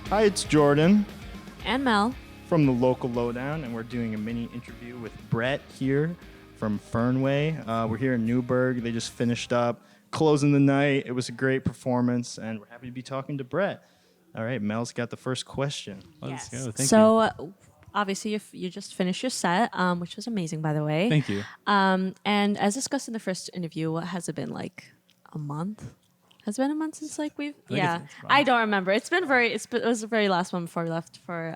Hi, it's Jordan And Mel. from the Local Lowdown, and we're doing a mini interview with Brett here from Fernway. We're here in Newburgh. They just finished up closing the night. It was a great performance, and we're happy to be talking to Brett. All right, Mel's got the first question. Let's go. Thank you. So, obviously, if you just finished your set, which was amazing, by the way. Thank you. And as discussed in the first interview, what has it been, like a month? Has it been a month since we've? Yeah, I don't remember. It was the very last one before we left for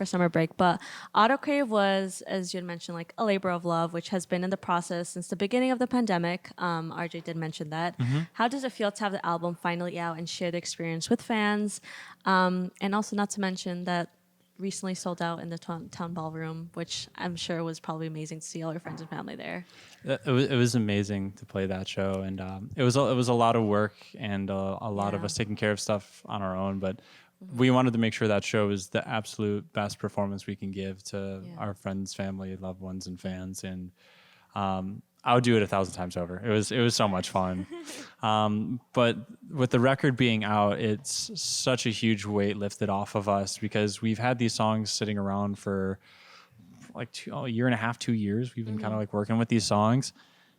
summer break. But Autocrave was, as you had mentioned, like a labor of love, which has been in the process since the beginning of the pandemic. RJ did mention that. Mm-hmm. How does it feel to have the album finally out and share the experience with fans? And also, not to mention that recently sold out in the town ballroom, which I'm sure was probably amazing to see all your friends and family there. It was amazing to play that show, and it was a lot of work and a lot of us taking care of stuff on our own, but we wanted to make sure that show was the absolute best performance we can give to our friends, family, loved ones, and fans. And I would do it 1,000 times over. It was so much fun. But with the record being out, it's such a huge weight lifted off of us because we've had these songs sitting around for like a year and a half, 2 years. We've been kind of like working with these songs.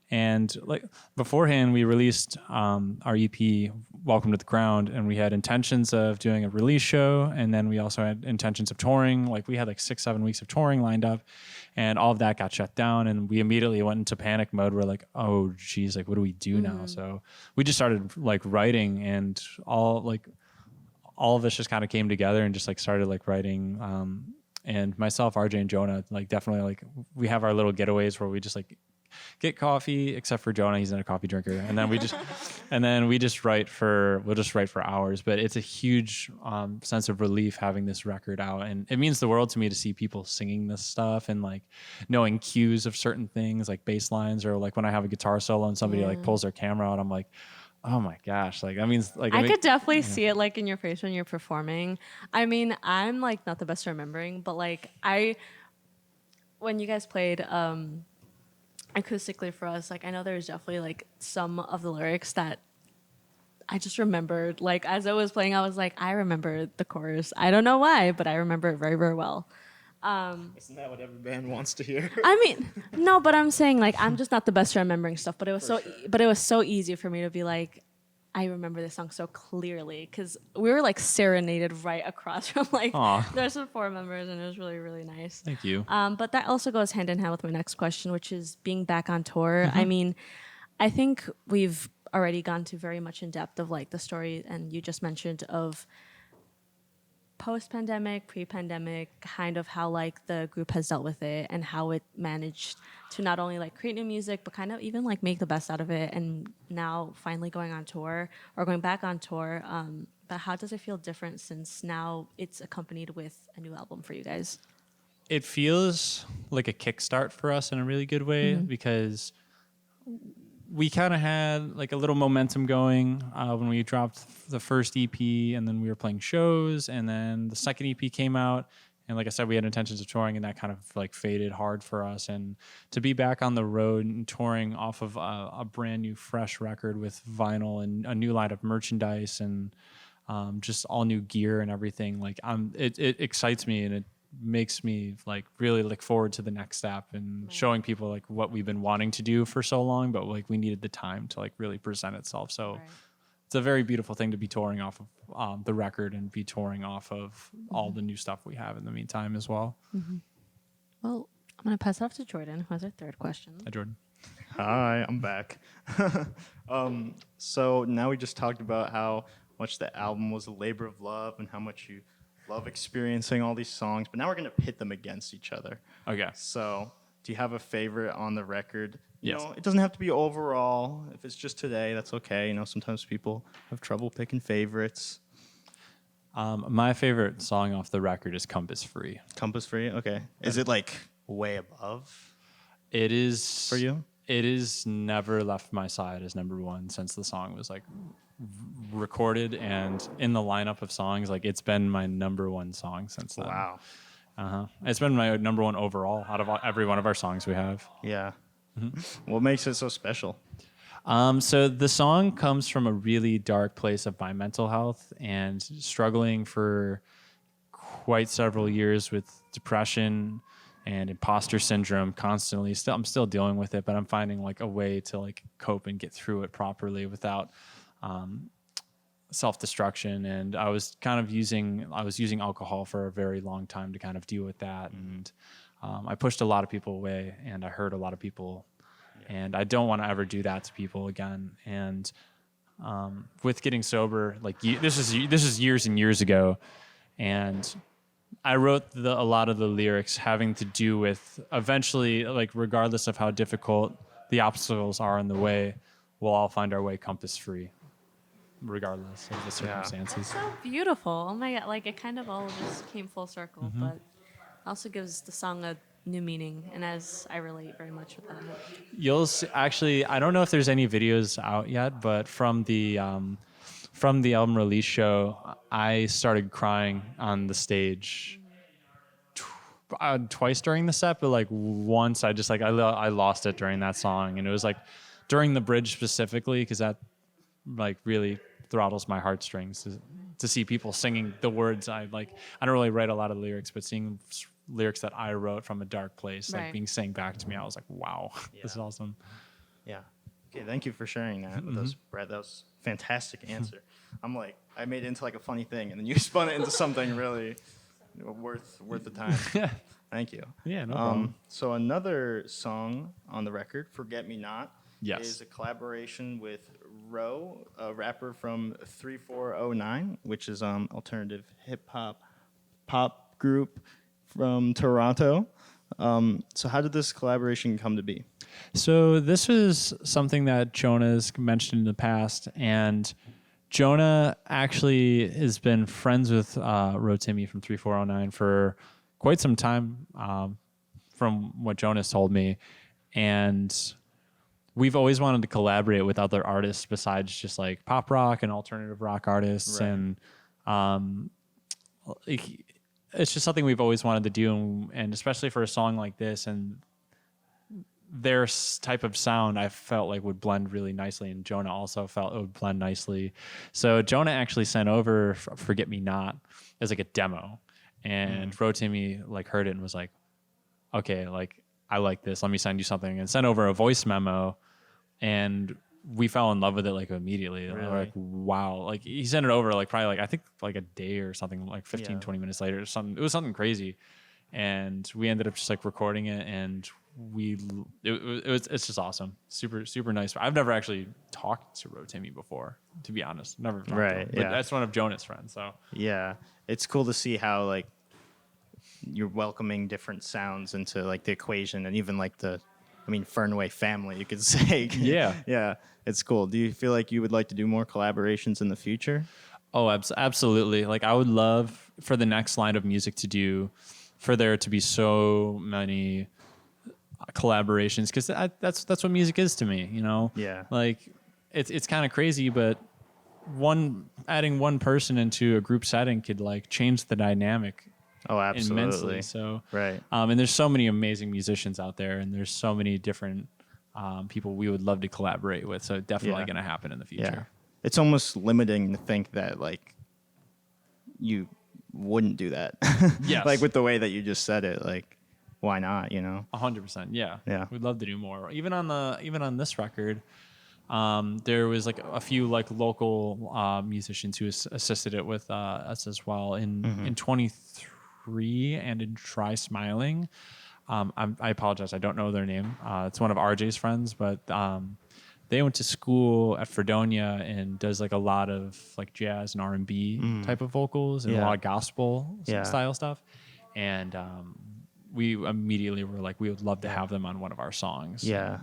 And like beforehand, we released our EP, Welcome to the Ground, and we had intentions of doing a release show. And then we also had intentions of touring. Like we had like 6-7 weeks of touring lined up, and all of that got shut down. And we immediately went into panic mode. We're like, oh geez, like what do we do now? So we just started like writing, and all of us just kind of came together and just like started like writing. And myself, RJ, and Jonah, like definitely like we have our little getaways where we just like get coffee, except for Jonah, he's not a coffee drinker, and then we'll just write for hours. But it's a huge sense of relief having this record out, and it means the world to me to see people singing this stuff and like knowing cues of certain things like bass lines, or like when I have a guitar solo and somebody like pulls their camera out, I'm like, oh my gosh, like that means like I could definitely see it like in your face when you're performing. I mean, I'm like not the best at remembering, but like when you guys played acoustically for us, like I know there's definitely like some of the lyrics that I just remembered. Like as I was playing, I was like, I remember the chorus. I don't know why, but I remember it very, very well. Isn't that what every band wants to hear? I mean, no, but I'm saying like I'm just not the best at remembering stuff. But it was so easy for me to be like, I remember this song so clearly because we were like serenaded right across from like there's some 4 members, and it was really, really nice. Thank you. But that also goes hand in hand with my next question, which is being back on tour. I mean, I think we've already gone to very much in depth of like the story, and you just mentioned of post-pandemic, pre-pandemic, kind of how like the group has dealt with it and how it managed to not only like create new music, but kind of even like make the best out of it. And now finally going on tour or going back on tour. But how does it feel different since now it's accompanied with a new album for you guys? It feels like a kickstart for us in a really good way because we kind of had like a little momentum going when we dropped the first EP, and then we were playing shows, and then the second EP came out, and like I said, we had intentions of touring, and that kind of like faded hard for us. And to be back on the road and touring off of a brand new fresh record with vinyl and a new line of merchandise and just all new gear and everything, like it excites me, and it makes me like really look forward to the next step and showing people like what we've been wanting to do for so long, but like we needed the time to like really present itself. So it's a very beautiful thing to be touring off of the record and be touring off of all the new stuff we have in the meantime as well. Well, I'm going to pass it off to Jordan, who has our third question. Hi, Jordan. Hi, I'm back. So now we just talked about how much the album was a labor of love and how much you love experiencing all these songs, but now we're going to pit them against each other. Okay. So do you have a favorite on the record? Yes. You know, it doesn't have to be overall. If it's just today, that's okay. You know, sometimes people have trouble picking favorites. My favorite song off the record is Compass Free. Compass Free? Okay. Is it like way above It is. for you? It has never left my side as number one since the song was like recorded and in the lineup of songs. Like it's been my number one song since then. Wow. It's been my number one overall out of every one of our songs we have. Yeah. What makes it so special? So the song comes from a really dark place of my mental health and struggling for quite several years with depression and imposter syndrome constantly. I'm still dealing with it, but I'm finding like a way to like cope and get through it properly without self-destruction. And I was using alcohol for a very long time to kind of deal with that. And I pushed a lot of people away and I hurt a lot of people. And I don't want to ever do that to people again. And with getting sober, like this is years and years ago, and I wrote a lot of the lyrics having to do with eventually, like regardless of how difficult the obstacles are in the way, we'll all find our way compass free, regardless of the circumstances. So beautiful. Oh my God. Like it kind of all just came full circle, but also gives the song a new meaning, and as I relate very much with that. You'll actually, I don't know if there's any videos out yet, but from the album release show, I started crying on the stage twice during the set, but like once I just like I lost it during that song, and it was like during the bridge specifically because that like really throttles my heartstrings to see people singing the words I like. I don't really write a lot of lyrics, but seeing lyrics that I wrote from a dark place, like being sang back to me, I was like, wow, this is awesome. Yeah. Okay, thank you for sharing that with us, Brett. That was a fantastic answer. I'm like, I made it into like a funny thing, and then you spun it into something really worth the time. Thank you. Yeah, no problem. So another song on the record, "Forget Me Not," Yes. is a collaboration with Ro, a rapper from 3409, which is alternative hip hop pop group from Toronto. So how did this collaboration come to be? So this was something that Jonah's mentioned in the past, and Jonah actually has been friends with Rotimi from 3409 for quite some time, from what Jonah's told me, and we've always wanted to collaborate with other artists besides just like pop rock and alternative rock artists, and it's just something we've always wanted to do, and especially for a song like this and their type of sound, I felt like would blend really nicely, and Jonah also felt it would blend nicely. So Jonah actually sent over "Forget Me Not" as like a demo, and Rotimi like heard it and was like, okay, like I like this, let me send you something, and sent over a voice memo, and we fell in love with it like immediately. Really? Like, wow. Like he sent it over like probably like, I think like a day or something, like 15, 20 minutes later or something. It was something crazy. And we ended up just like recording it, and it's just awesome. Super, super nice. I've never actually talked to Rotimi before, to be honest. Never talked to him. But that's one of Jonah's friends. So yeah, it's cool to see how like you're welcoming different sounds into like the equation, and even like Fernway family, you could say. Yeah, it's cool. Do you feel like you would like to do more collaborations in the future? Oh, absolutely. Like I would love for the next line of music for there to be so many collaborations, because that's what music is to me, you know? Yeah. Like it's kind of crazy, but adding one person into a group setting could like change the dynamic. Oh, absolutely. Immensely. So, right. And there's so many amazing musicians out there, and there's so many different people we would love to collaborate with. So definitely going to happen in the future. Yeah. It's almost limiting to think that like you wouldn't do that. Yes. Like with the way that you just said it, like why not? You know. 100%. Yeah. Yeah. We'd love to do more. Even on this record, there was like a few like local musicians who assisted it with us as well in 23 and in Try Smiling. I apologize, I don't know their name. It's one of RJ's friends, but they went to school at Fredonia and does like a lot of like jazz and R&B type of vocals and a lot of gospel style stuff. And we immediately were like, we would love to have them on one of our songs. Yeah.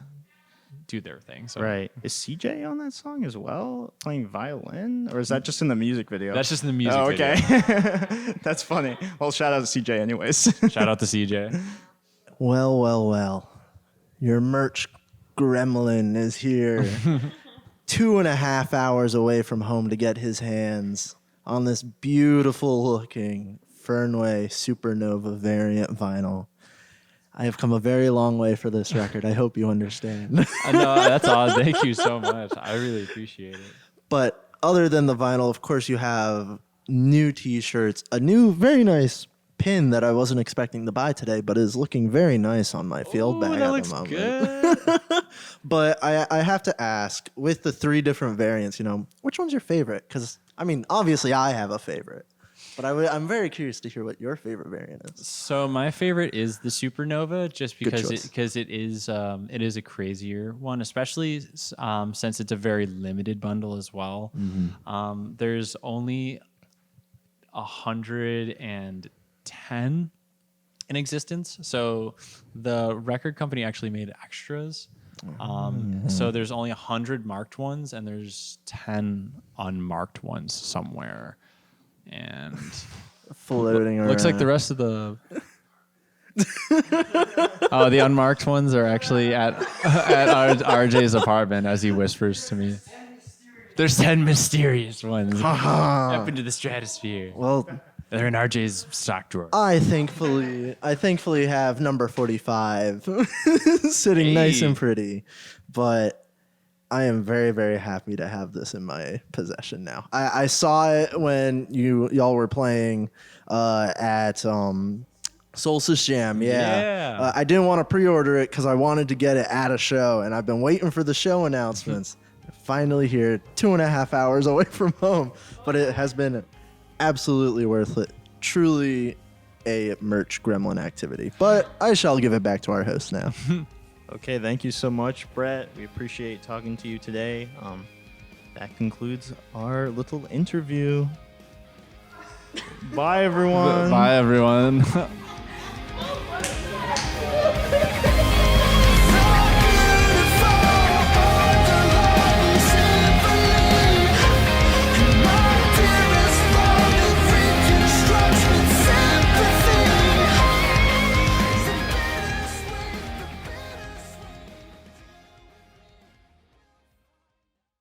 Do their thing. So. Right. Is CJ on that song as well, playing violin? Or is that just in the music video? That's just in the music video. Okay. That's funny. Well, shout out to CJ anyways. Shout out to CJ. Well. Your merch gremlin is here 2.5 hours away from home to get his hands on this beautiful looking Fernway Supernova variant vinyl. I have come a very long way for this record. I hope you understand. I know, that's odd. Thank you so much. I really appreciate it. But other than the vinyl, of course, you have new T-shirts, a new, very nice pin that I wasn't expecting to buy today, but is looking very nice on my field bag that at looks the moment. good. But I have to ask, with the 3 different variants, which one's your favorite? Because, I mean, obviously I have a favorite. But I'm very curious to hear what your favorite variant is. So my favorite is the Supernova, just Good because choice. it is a crazier one, especially since it's a very limited bundle as well. There's only 110 in existence, so the record company actually made extras. So there's only 100 marked ones, and there's 10 unmarked ones somewhere. And Floating around. looks like the rest of the the unmarked ones are actually at RJ's apartment, as he whispers to me. There's 10 mysterious ones up into the stratosphere. Well, They're in RJ's stock drawer. I thankfully have number 45 sitting nice and pretty. But I am very, very happy to have this in my possession now. I saw it when y'all were playing at Solstice Jam. Yeah. I didn't want to pre-order it because I wanted to get it at a show, and I've been waiting for the show announcements. Finally here, 2.5 hours away from home, but it has been absolutely worth it. Truly a merch gremlin activity. But I shall give it back to our host now. Okay, thank you so much, Brett. We appreciate talking to you today. That concludes our little interview. Bye, everyone. Bye, everyone.